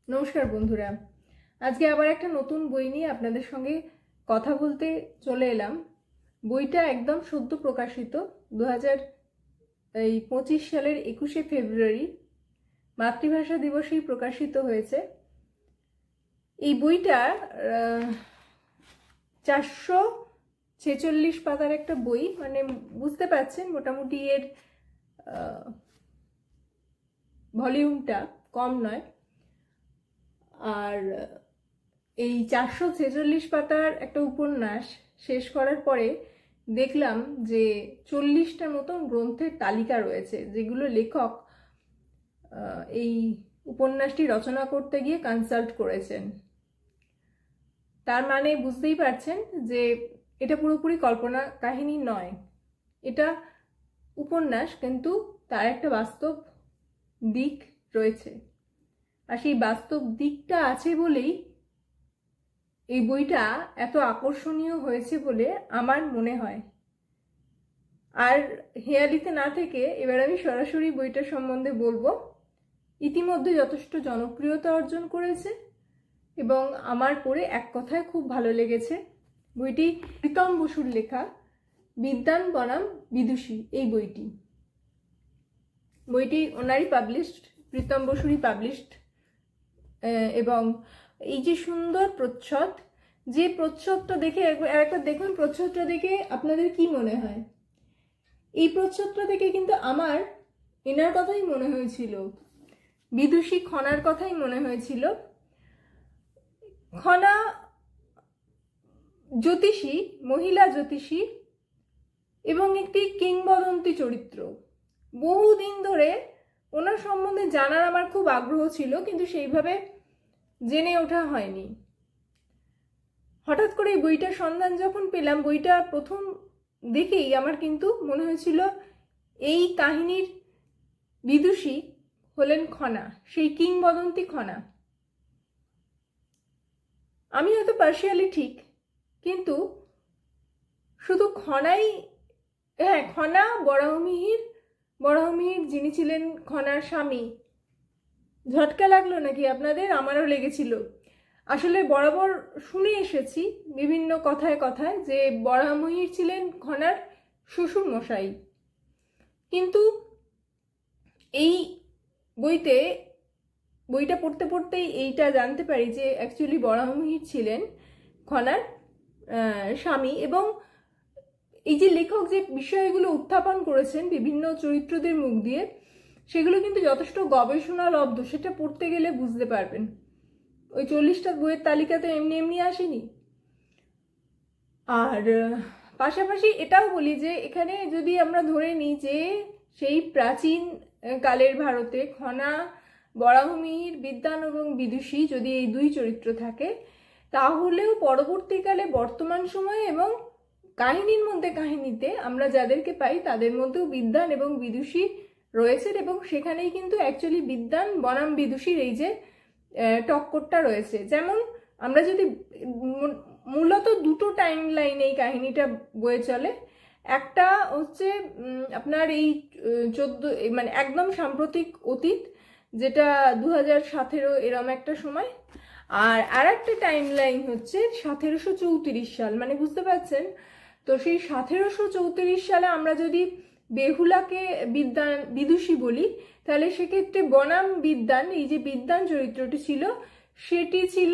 নমস্কার বন্ধুরা, আজকে আবার একটা নতুন বই নিয়ে আপনাদের সঙ্গে কথা বলতে চলে এলাম। বইটা একদম সদ্য প্রকাশিত 2025 সালের 21শে ফেব্রুয়ারি মাতৃভাষা দিবসেই প্রকাশিত হয়েছে। এই বইটা 446 পাতার একটা বই, মানে বুঝতে পারছেন মোটামুটি এর ভলিউমটা কম নয়। আর এই 446 পাতার একটা উপন্যাস শেষ করার পরে দেখলাম যে 40টার মতন গ্রন্থের তালিকা রয়েছে, যেগুলো লেখক এই উপন্যাসটি রচনা করতে গিয়ে কনসাল্ট করেছেন। তার মানে বুঝতেই পারছেন যে এটা পুরোপুরি কল্পনা কাহিনী নয়, এটা উপন্যাস, কিন্তু তার একটা বাস্তব দিক রয়েছে। আর সেই বাস্তব দিকটা আছে বলেই এই বইটা এত আকর্ষণীয় হয়েছে বলে আমার মনে হয়। আর হেয়ালিতে না থেকে এবার আমি সরাসরি বইটা সম্বন্ধে বলবো। ইতিমধ্যে যথেষ্ট জনপ্রিয়তা অর্জন করেছে এবং আমার পড়ে এক কথায় খুব ভালো লেগেছে। বইটি প্রীতম বসুর লেখা বিদ্যান বনাম বিদুষী। এই বইটি ওনারই পাবলিশড, প্রীতম বসুরই পাবলিশড। এবং এই যে সুন্দর প্রচ্ছদ, যে প্রচ্ছদটা দেখে একবার দেখুন, প্রচ্ছদটা দেখে আপনাদের কি মনে হয়? এই প্রচ্ছদটা দেখে কিন্তু আমার এনার কথাই মনে হয়েছিল, বিদুষী খনার কথাই মনে হয়েছিল। খনা জ্যোতিষী, মহিলা জ্যোতিষী এবং একটি কিংবদন্তি চরিত্র। বহুদিন ধরে ওনার সম্বন্ধে জানার আমার খুব আগ্রহ ছিল, কিন্তু সেইভাবে জেনে ওঠা হয়নি। হঠাৎ করে এই বইটার সন্ধান যখন পেলাম, বইটা প্রথম দেখেই আমার কিন্তু মনে হয়েছিল এই কাহিনীর বিদুষী হলেন খনা, সেই কিংবদন্তি খনা। আমি হয়তো পার্শিয়ালি ঠিক, কিন্তু শুধু খনাই, হ্যাঁ, খনা বরাহমিহির যিনি ছিলেন খনার স্বামী। ঝটকা লাগলো নাকি আপনাদের? আমারও লেগেছিল। আসলে বরাবর শুনে এসেছি বিভিন্ন কথায় কথায় যে বরাহমিহির ছিলেন খনার শ্বশুর মশাই, কিন্তু এই বইটা পড়তে পড়তেই এইটা জানতে পারি যে অ্যাকচুয়ালি বরাহমিহির ছিলেন খনার স্বামী। এবং এই যে লেখক যে বিষয়গুলো উত্থাপন করেছেন বিভিন্ন চরিত্রদের মুখ দিয়ে, সেগুলো কিন্তু যথেষ্ট গবেষণালব্ধ, সেটা পড়তে গেলে বুঝতে পারবেন। ওই 40টা বইয়ের তালিকাতে এমনি এমনি আসেনি। আর পাশাপাশি এটাও বলি যে এখানে যদি আমরা ধরে নিই যে সেই প্রাচীন কালের ভারতে খনা, বরাহমিহির, বিদ্যান এবং বিদুষী যদি এই দুই চরিত্র থাকে, তাহলেও পরবর্তীকালে বর্তমান সময়ে এবং কাহিনীতে আমরা যাদেরকে পাই তাদের মধ্যেও বিদ্যান এবং বিদুষী রয়েছে। এবং সেখানেই কিন্তু অ্যাকচুয়ালি বিদ্যান বনাম বিদুষীর এই যে টক্করটা রয়েছে। যেমন আমরা যদি মূলত দুটো টাইম লাইনে এই কাহিনীটা বয়ে চলে। একটা হচ্ছে আপনার এই 14, মানে একদম সাম্প্রতিক অতীত, যেটা 2017 এরম একটা সময়। আর একটা টাইম লাইন হচ্ছে 1734 সাল, মানে বুঝতে পারছেন তো। সেই 1734 সালে আমরা যদি বেহুলাকে বিদুষী বলি, তাহলে সেক্ষেত্রে বনাম বিদ্যান, এই যে বিদ্যান চরিত্রটি ছিল, সেটি ছিল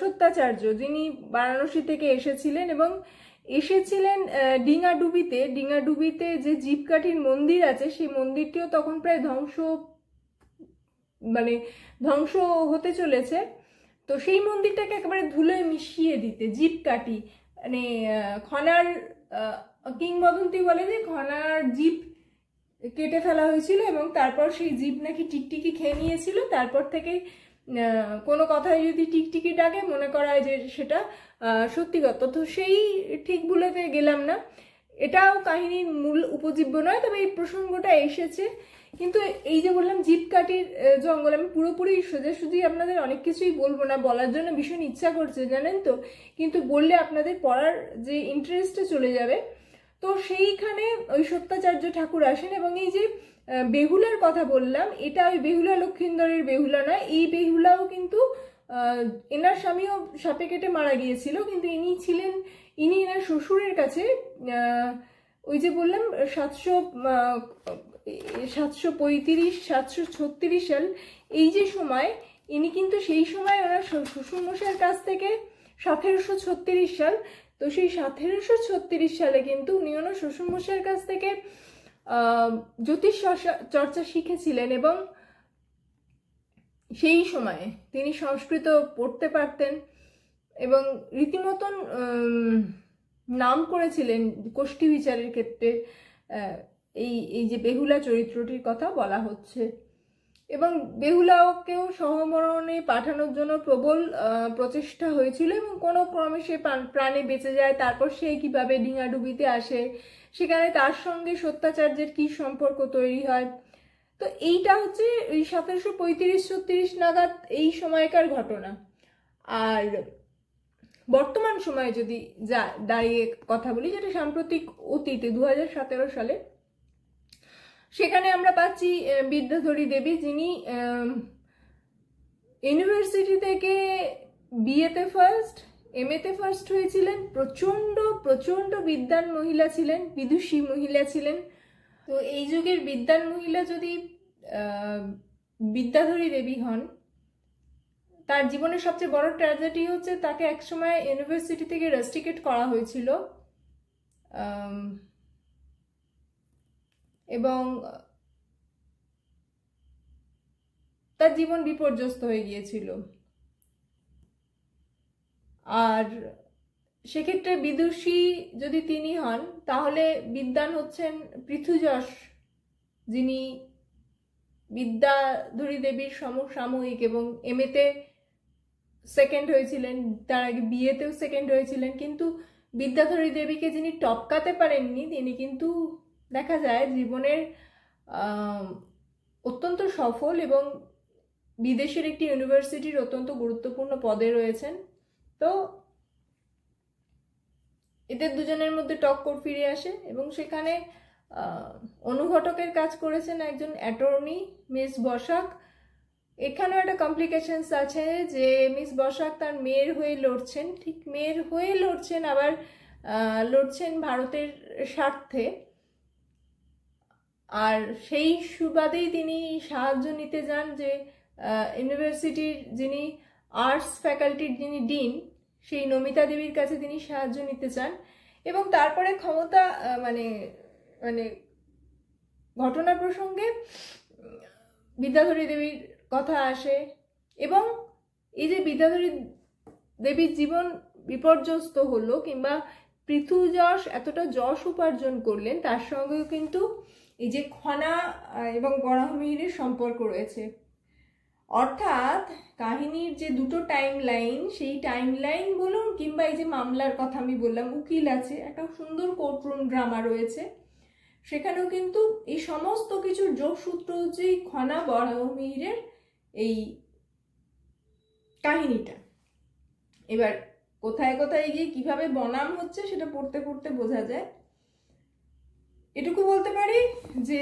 সত্যাচার্য, যিনি বারাণসী থেকে এসেছিলেন এবং এসেছিলেন ডিঙাডুবিতে যে জীবকাঠির মন্দির আছে, সেই মন্দিরটিও তখন প্রায় ধ্বংস হতে চলেছে। তো সেই মন্দিরটাকে একেবারে ধুলোয় মিশিয়ে দিতে জীবকাঠি, মানে খনার কিংবদন্তি বলে যে খনার জীব কেটে ফেলা হয়েছিল এবং তারপর সেই জীব নাকি টিকটিকি খেয়ে নিয়েছিল। তারপর থেকে কোনো কথায় যদি টিকটিকি ডাকে মনে করা হয় যে সেটা সত্যিগত। তো সেই ঠিক বলতে গেলাম না, এটাও কাহিনীর মূল উপজীব্য নয়, তবে এই প্রসঙ্গটা এসেছে। কিন্তু এই যে বললাম জীবকাঠির জঙ্গল, আমি পুরোপুরি সোজাসুজি আপনাদের অনেক কিছুই বলবো না, বলার জন্য ভীষণ ইচ্ছা করছে জানেন তো, কিন্তু বললে আপনাদের পড়ার যে ইন্টারেস্টে চলে যাবে। তো সেইখানে ওই সত্যাচার্য ঠাকুর আসেন এবং এই যে বেহুলার কথা বললাম, এটা ওই বেহুলা লক্ষিন্দরের বেহুলা নয়। এই বেহুলাও কিন্তু এনার স্বামীও সাপে কেটে মারা গিয়েছিল, কিন্তু ইনি এনার শ্বশুরের কাছে ওই যে বললাম 735 সাল, এই যে সময়, ইনি কিন্তু সেই সময় ওনার শ্বশুরমশাইয়ের কাছ থেকে 1736 সাল, তো সেই 1736 সালে কিন্তু উনি ওনার শ্বশুরমশাইয়ের কাছ থেকে জ্যোতিষ চর্চা শিখেছিলেন, এবং সেই সময়ে তিনি সংস্কৃত পড়তে পারতেন এবং রীতিমতন নাম করেছিলেন কোষ্ঠী বিচারের ক্ষেত্রে। এই যে বেহুলা চরিত্রটির কথা বলা হচ্ছে, এবং বেহুলাকেও সহমরণে পাঠানোর জন্য প্রবল প্রচেষ্টা হয়েছিল, এবং কোনো ক্রমে সে প্রাণে বেঁচে যায়। তারপর সে কিভাবে ডিঙাডুবিতে আসে, সেখানে তার সঙ্গে সত্যাচার্যের কি সম্পর্ক তৈরি হয়। তো এইটা হচ্ছে ওই 1735-36 নাগাদ এই সময়কার ঘটনা। আর বর্তমান সময়ে যদি দাঁড়িয়ে কথা বলি, যেটা সাম্প্রতিক অতীতে 2017 সালে, সেখানে আমরা পাচ্ছি বিদ্যাধরী দেবী, যিনি ইউনিভার্সিটি থেকে বিএতে ফার্স্ট, এমএতে ফার্স্ট হয়েছিলেন। প্রচণ্ড প্রচণ্ড বিদ্বান মহিলা ছিলেন, বিদুষী মহিলা ছিলেন। তো এই যুগের বিদ্বান মহিলা যদি বিদ্যাধরী দেবী হন, তার জীবনের সবচেয়ে বড় ট্র্যাজেডি হচ্ছে তাকে একসময় ইউনিভার্সিটি থেকে রাস্টিকেট করা হয়েছিল, এবং তার জীবন বিপর্যস্ত হয়ে গিয়েছিল। আর সেক্ষেত্রে বিদুষী যদি তিনি হন, তাহলে বিদ্বান হচ্ছেন পৃথুযশ, যিনি বিদ্যাধরী দেবীর সমসাময়িক, এবং এমএতে সেকেন্ড হয়েছিলেন, তার আগে বিএতেও সেকেন্ড হয়েছিলেন। কিন্তু বিদ্যাধরী দেবীকে যিনি টপকাতে পারেননি, তিনি কিন্তু দেখা যায় জীবনের অত্যন্ত সফল এবং বিদেশের একটি ইউনিভার্সিটির অত্যন্ত গুরুত্বপূর্ণ পদে রয়েছেন। তো এদের দুজনের মধ্যে টক্কর ফিরে আসে, এবং সেখানে অনুঘটকের কাজ করেছেন একজন অ্যাটর্নি মিস বসাক। এখানেও একটা কমপ্লিকেশনস আছে, যে মিস বসাক তার মেয়ের হয়ে লড়ছেন, ঠিক মেয়ের হয়ে লড়ছেন, আবার লড়ছেন ভারতের স্বার্থে। আর সেই সুবাদেই তিনি সাহায্য নিতে যান, যে ইউনিভার্সিটির যিনি আর্টস ফ্যাকাল্টির যিনি ডিন, সেই নমিতা দেবীর কাছে তিনি সাহায্য নিতে চান। এবং তারপরে ক্ষমতা মানে ঘটনা প্রসঙ্গে বিদ্যাধরী দেবীর কথা আসে, এবং এই যে বিদ্যাধরী দেবীর জীবন বিপর্যস্ত হলো, কিংবা পৃথুযশ এতটা যশ উপার্জন করলেন, তার সঙ্গেও কিন্তু এই যে খনা এবং বরাহমিহিরের সম্পর্ক রয়েছে। অর্থাৎ কাহিনীর যে দুটো টাইম লাইন, সেই টাইম লাইন বলুন, কিংবা এই যে মামলার কথা আমি বললাম, উকিল আছে, একটা সুন্দর কোর্টরুম ড্রামা রয়েছে, সেখানেও কিন্তু এই সমস্ত কিছুর যোগসূত্র হচ্ছে এই খনা বরাহমিহিরের এই কাহিনীটা। এবার কোথায় কোথায় গিয়ে কিভাবে বনাম হচ্ছে, সেটা পড়তে পড়তে বোঝা যায়। এটুকু বলতে পারি যে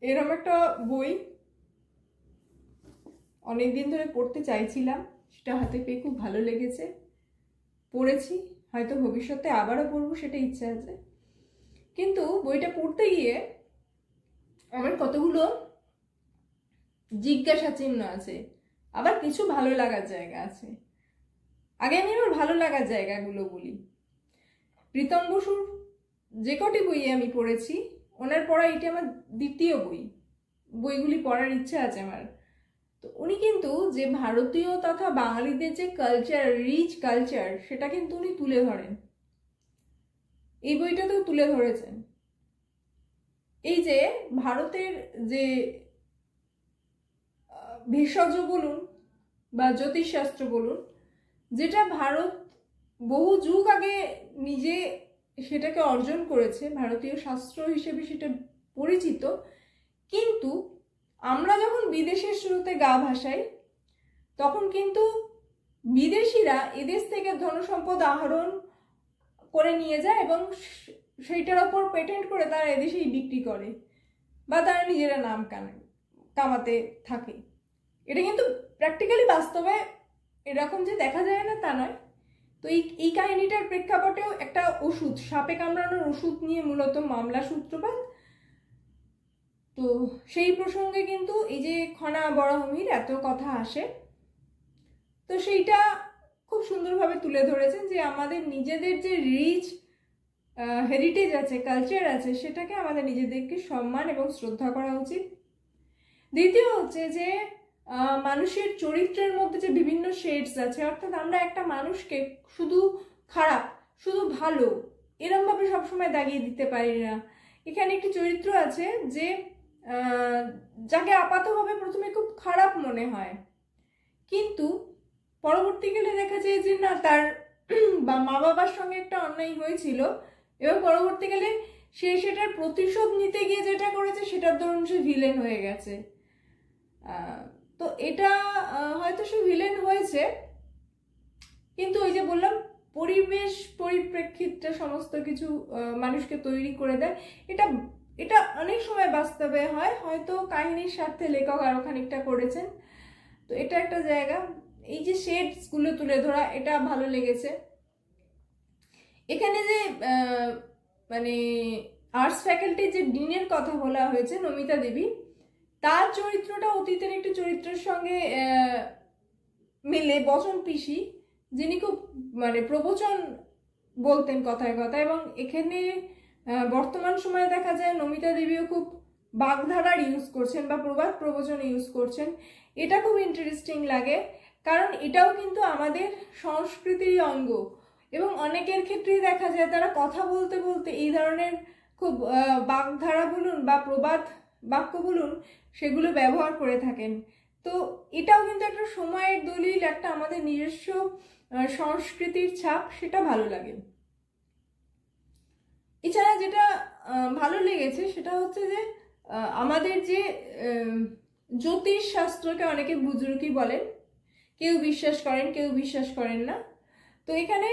এরকম একটা বই অনেকদিন ধরে পড়তে চাইছিলাম, সেটা হাতে পেয়ে খুব ভালো লেগেছে, পড়েছি, হয়তো ভবিষ্যতে আবারও পড়বো, সেটা ইচ্ছা আছে। কিন্তু বইটা পড়তে গিয়ে আমার কতগুলো জিজ্ঞাসা চিহ্ন আছে, আবার কিছু ভালো লাগার জায়গা আছে। আগে আমি আমার ভালো লাগার জায়গাগুলো বলি। প্রীতম বসুর যে কটি বই আমি পড়েছি, ওনার পড়া এটা আমার দ্বিতীয় বইগুলি পড়ার ইচ্ছা আছে আমার। তো উনি কিন্তু যে ভারতীয় তথা বাঙালিদের যে কালচার, রিচ কালচার, সেটা কিন্তু উনি তুলে ধরেন, এই বইটাতেও তুলে ধরেছেন। এই যে ভারতের যে ভেষজ বলুন বা জ্যোতিষশাস্ত্র বলুন, যেটা ভারত বহু যুগ আগে নিজে সেটাকে অর্জন করেছে, ভারতীয় শাস্ত্র হিসেবে সেটা পরিচিত, কিন্তু আমরা যখন বিদেশের শুরুতে গা ভাসাই, তখন কিন্তু বিদেশিরা এদেশ থেকে ধনসম্পদ আহরণ করে নিয়ে যায়, এবং সেইটার ওপর পেটেন্ট করে তারা এদেশেই বিক্রি করে বা তারা নিজেরা নাম কামাতে থাকে। এটা কিন্তু প্র্যাকটিক্যালি বাস্তবে এরকম যে দেখা যায় না তা নয়। তো এই কাহিনীটার প্রেক্ষাপটেও একটা ওষুধ, সাপে কামড়ানোর ওষুধ নিয়ে মূলত মামলা সূত্রপাত। তো সেই প্রসঙ্গে কিন্তু এই যে খনা বরাহমিহির এত কথা আসে, তো সেইটা খুব সুন্দরভাবে তুলে ধরেছেন যে আমাদের নিজেদের যে রিচ হেরিটেজ আছে, কালচার আছে, সেটাকে আমাদের নিজেদেরকে সম্মান এবং শ্রদ্ধা করা উচিত। দ্বিতীয় হচ্ছে যে মানুষের চরিত্রের মধ্যে যে বিভিন্ন শেডস আছে, অর্থাৎ আমরা একটা মানুষকে শুধু খারাপ, শুধু ভালো এরমভাবে সবসময় দাগিয়ে দিতে পারি না। এখানে একটি চরিত্র আছে যে যাকে আপাতভাবে প্রথমে খুব খারাপ মনে হয়, কিন্তু পরবর্তীকালে দেখা যায় যে না, তার বা মা বাবার সঙ্গে একটা অন্যায় হয়েছিল এবং পরবর্তীকালে সে সেটার প্রতিশোধ নিতে গিয়ে যেটা করেছে সেটার দরুন সে ভিলেন হয়ে গেছে। তো এটা হয়তো সে ভিলেন হয়েছে, কিন্তু ওই যে বললাম পরিবেশ পরিপ্রেক্ষিতটা সমস্ত কিছু মানুষকে তৈরি করে দেয়। এটা এটা অনেক সময় বাস্তবে হয়, হয়তো কাহিনীর স্বার্থে লেখক আরো খানিকটা করেছেন। তো এটা একটা জায়গা, এই যে শেডসগুলো তুলে ধরা, এটা ভালো লেগেছে। এখানে যে মানে আর্টস ফ্যাকাল্টির যে ডিনের কথা বলা হয়েছে নমিতা দেবী, তার চরিত্রটা অতীতের একটি চরিত্রের সঙ্গে মিলে বচন পিসি, যিনি খুব মানে প্রবচন বলতেন কথায় কথা, এবং এখানে বর্তমান সময়ে দেখা যায় নমিতা দেবীও খুব বাগধারার ইউজ করছেন বা প্রবাদ প্রবচন ইউজ করছেন। এটা খুব ইন্টারেস্টিং লাগে, কারণ এটাও কিন্তু আমাদের সংস্কৃতির অঙ্গ, এবং অনেকের ক্ষেত্রেই দেখা যায় তারা কথা বলতে বলতে এই ধরনের খুব বাগধারা বলুন বা প্রবাদ বাক্য বলুন সেগুলো ব্যবহার করে থাকেন। তো এটাও কিন্তু একটা সময়ের দলিল, একটা আমাদের নিজস্ব সংস্কৃতির ছাপ, সেটা ভালো লাগে। এছাড়া যেটা ভালো লেগেছে সেটা হচ্ছে যে আমাদের যে জ্যোতিষ শাস্ত্রকে অনেকে বুজরুকি বলেন, কেউ বিশ্বাস করেন কেউ বিশ্বাস করেন না। তো এখানে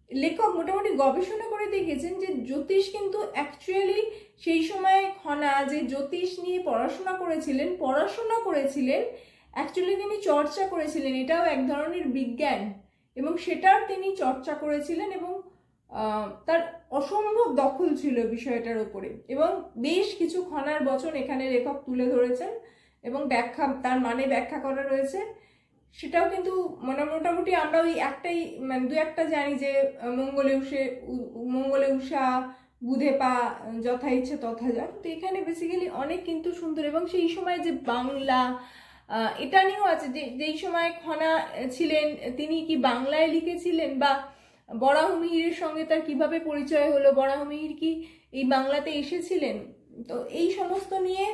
লেখক মোটামুটি গবেষণা করে দেখেছেন যে জ্যোতিষ কিন্তু অ্যাকচুয়ালি সেই সময় খনা যে জ্যোতিষ নিয়ে পড়াশোনা করেছিলেন অ্যাকচুয়ালি তিনি চর্চা করেছিলেন, এটাও এক ধরনের বিজ্ঞান, এবং সেটার তিনি চর্চা করেছিলেন এবং তার অসম্ভব দখল ছিল বিষয়টার উপরে, এবং বেশ কিছু খনার বচন এখানে লেখক তুলে ধরেছেন এবং তার মানে ব্যাখ্যা করা রয়েছে। সেটাও কিন্তু মোটামুটি আমরা ওই একটাই মানে দু একটা জানি যে মঙ্গলে উষা বুধে পা যথা ইচ্ছে তথা যাক। তো এখানে বেসিক্যালি অনেক কিন্তু সুন্দর, এবং সেই সময় যে বাংলা এটা নিয়েও আছে যে যেই সময় খনা ছিলেন তিনি কি বাংলায় লিখেছিলেন, বা বরাহমিহিরের সঙ্গে তার কিভাবে পরিচয় হলো, বরাহমিহির কি এই বাংলাতে এসেছিলেন। তো এই সমস্ত নিয়ে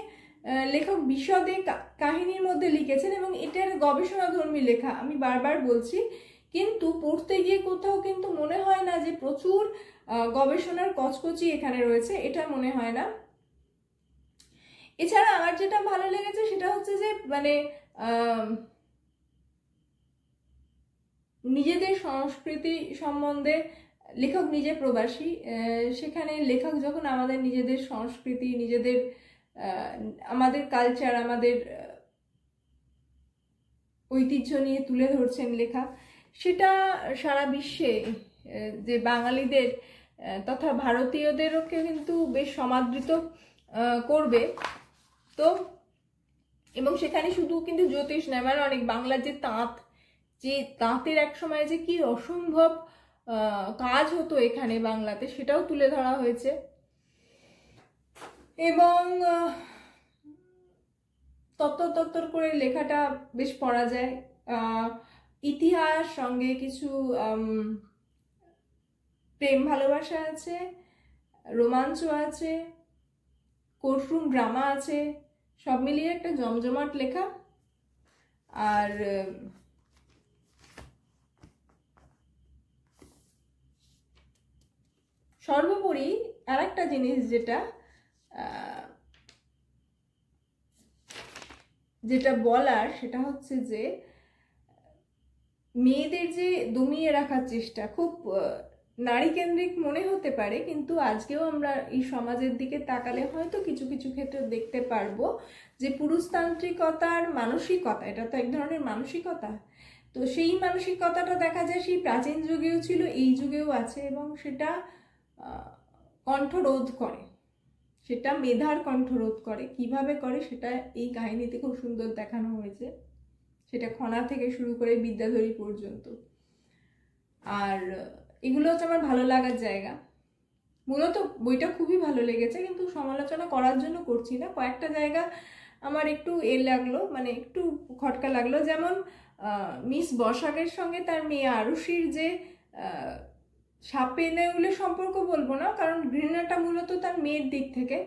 লেখক বিশদে কাহিনীর মধ্যে লিখেছেন, এবং এটার গবেষণাধর্মী লেখা আমি বারবার বলছি, কিন্তু পড়তে গিয়ে কোথাও কিন্তু মনে হয় না যে প্রচুর গবেষণার কচকচি এখানে রয়েছে, এটা মনে হয় না। এছাড়া আমার যেটা ভালো লেগেছে সেটা হচ্ছে যে মানে নিজেদের সংস্কৃতি সম্বন্ধে, লেখক নিজে প্রবাসী, সেখানে লেখক যখন আমাদের নিজেদের সংস্কৃতি, আমাদের কালচার, আমাদের ঐতিহ্য নিয়ে তুলে ধরছেন লেখা, সেটা সারা বিশ্বে যে বাঙালিদের তথা ভারতীয়দেরও কিন্তু বেশ সমাদৃত করবে। তো এবং সেখানে শুধু কিন্তু জ্যোতিষ নয়, মানে অনেক বাংলার যে তাঁতের এক সময় যে কি অসম্ভব কাজ হতো এখানে বাংলাতে, সেটাও তুলে ধরা হয়েছে। এবং তত্তর করে লেখাটা বেশ পড়া যায়। ইতিহাস সঙ্গে কিছু প্রেম ভালোবাসা আছে, রোমাঞ্চ আছে, কোর্টরুম ড্রামা আছে, সব মিলিয়ে একটা জমজমাট লেখা। আর সর্বোপরি আর একটা জিনিস যেটা বলার সেটা হচ্ছে যে মেয়েদের যে দমিয়ে রাখার চেষ্টা, খুব নারী কেন্দ্রিক মনে হতে পারে, কিন্তু আজকেও আমরা এই সমাজের দিকে তাকালে হয়তো কিছু কিছু ক্ষেত্রে দেখতে পারবো যে পুরুষতান্ত্রিকতার মানসিকতা, এটা তো এক ধরনের মানসিকতা, তো সেই মানসিকতাটা দেখা যায় সেই প্রাচীন যুগেও ছিল, এই যুগেও আছে, এবং সেটা কণ্ঠরোধ করে, সেটা মেধার কণ্ঠরোধ করে। কিভাবে করে সেটা এই কাহিনীতে খুব সুন্দর দেখানো হয়েছে, সেটা খনা থেকে শুরু করে বিদ্যাধরী পর্যন্ত। আর এগুলো হচ্ছে আমার ভালো লাগার জায়গা। মূলত বইটা খুবই ভালো লেগেছে, কিন্তু সমালোচনা করার জন্য করছি না। কয়েকটা জায়গা আমার একটু লাগলো, মানে একটু খটকা লাগলো। যেমন মিস বসাকের সঙ্গে তার মেয়ে আরুষির যে সাপে নেউলে সম্পর্ক বলবো না, কারণ ঘৃণাটা মূলত তার মেয়ের দিক থেকে,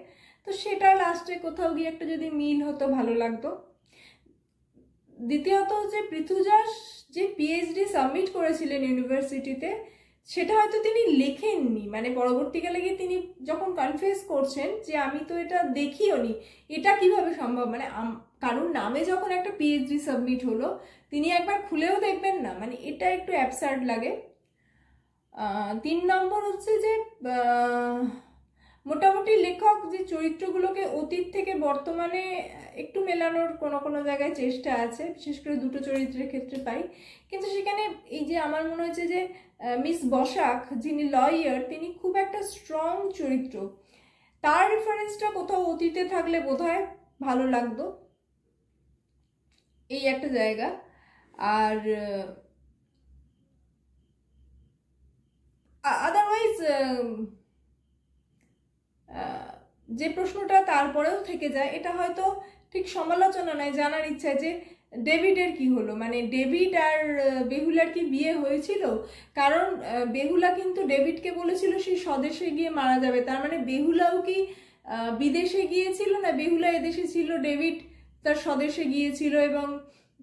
তো সেটা লাস্টে কোথাও গিয়ে একটা যদি মিল হতো ভালো লাগতো। দ্বিতীয়ত হচ্ছে পৃথুজাস যে পিএইচডি সাবমিট করেছিলেন ইউনিভার্সিটিতে, সেটা হয়তো তিনি লেখেননি, মানে পরবর্তীকালে গিয়ে তিনি যখন কনফেস করছেন যে আমি তো এটা দেখিও নি, এটা কিভাবে সম্ভব, মানে কারোর নামে যখন একটা পিএইচডি সাবমিট হলো তিনি একবার খুলেও দেখবেন না, মানে এটা একটু অ্যাবসার্ড লাগে। 3 নম্বর হচ্ছে যে মোটামুটি লেখক যে চরিত্রগুলোকে অতীত থেকে বর্তমানে একটু মেলানোর কোনো কোনো জায়গায় চেষ্টা আছে, বিশেষ করে দুটো চরিত্রের ক্ষেত্রে পাই, কিন্তু সেখানে এই যে আমার মনে হচ্ছে যে মিস বসাক যিনি লয়ার, তিনি খুব একটা স্ট্রং চরিত্র, তার রেফারেন্সটা কোথাও অতীতে থাকলে বোধহয় ভালো লাগতো, এই একটা জায়গা। আর আদারওয়াইজ যে প্রশ্নটা তারপরেও থেকে যায়, এটা হয়তো ঠিক সমালোচনা নয়, জানার ইচ্ছা যে ডেভিডের কি হলো, মানে ডেভিড আর বেহুলার কি বিয়ে হয়েছিল, কারণ বেহুলা কিন্তু ডেভিডকে বলেছিল সে স্বদেশে গিয়ে মারা যাবে, তার মানে বেহুলাও কি বিদেশে গিয়েছিল না বেহুলা এদেশে ছিল, ডেভিড তার স্বদেশে গিয়েছিল, এবং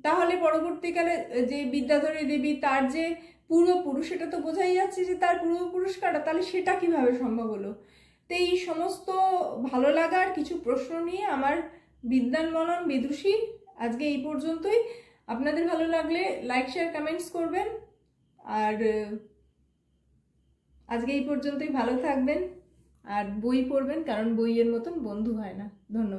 তাহলে পরবর্তীকালে যে বিদ্যাধরী দেবী তার যে পূর্বপুরুষ, সেটা তো বোঝাই যাচ্ছে যে তার পূর্বপুরুষ কারা, তাহলে সেটা কিভাবে সম্ভব হলো। তো এই সমস্ত ভালো লাগার কিছু প্রশ্ন নিয়ে আমার বিদ্যান মনন বিদুষী আজকে এই পর্যন্তই। আপনাদের ভালো লাগলে লাইক শেয়ার কমেন্টস করবেন, আর আজকে এই পর্যন্তই। ভালো থাকবেন আর বই পড়বেন, কারণ বইয়ের মতন বন্ধু হয় না। ধন্যবাদ।